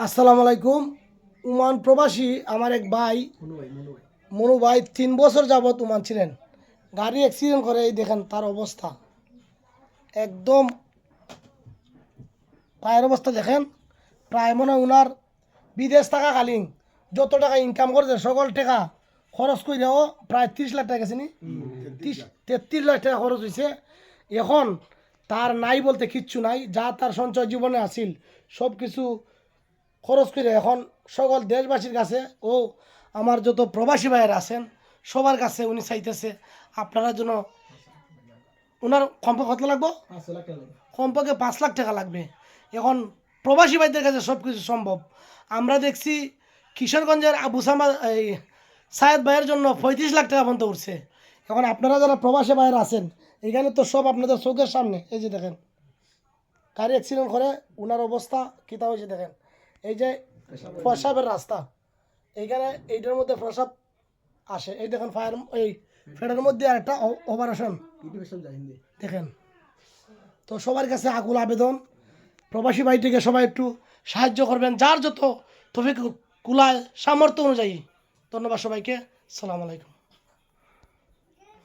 আসসালামু আলাইকুম। ওমান প্রবাসী আমার এক ভাই মনু ভাই 3 বছর যাবৎ ওমান ছিলেন। গাড়ি অ্যাক্সিডেন্ট করে এই দেখেন তার অবস্থা, একদম পায়ের অবস্থা দেখেন। প্রায় মনে হয় ওনার বিদেশ থাকাকালীন যত টাকা ইনকাম করেছে সকল টাকা খরচ করেও প্রায় 30 লাখ টাকা গেছে নি, 33 লাখ টাকা খরচ হয়েছে। এখন তার নাই বলতে কিচ্ছু নাই, যা তার সঞ্চয় জীবনে আছিল সব কিছু খরচ করে এখন সকল দেশবাসীর কাছে ও আমার যত প্রবাসী ভাইয়েরা আছেন সবার কাছে উনি চাইতেছে আপনারা জন্য ওনার কমপক্ষে কত লাগবে, কমপক্ষে 5 লাখ টাকা লাগবে। এখন প্রবাসী ভাইদের কাছে সব কিছু সম্ভব। আমরা দেখছি কিশোরগঞ্জের আবু সামা এই সায়েদ ভাইয়ের জন্য 35 লাখ টাকা পর্যন্ত উঠছে। এখন আপনারা যারা প্রবাসী ভাইয়েরা আছেন এখানে তো সব আপনাদের চোখের সামনে, এই যে দেখেন গাড়ি অ্যাক্সিডেন্ট করে ওনার অবস্থা কীটা হয়েছে দেখেন। এই যে প্রসাবের রাস্তা, এইখানে এইটার মধ্যে প্রসাব আসে, এই দেখেন ফায়ার এই ফেডার মধ্যে আরেকটা অপারেশন দেখেন। তো সবার কাছে আকুল আবেদন, প্রবাসী ভাইটিকে সবাই একটু সাহায্য করবেন যার যত তফিক কুলায় সামর্থ্য অনুযায়ী। ধন্যবাদ সবাইকে, সালাম আলাইকুম।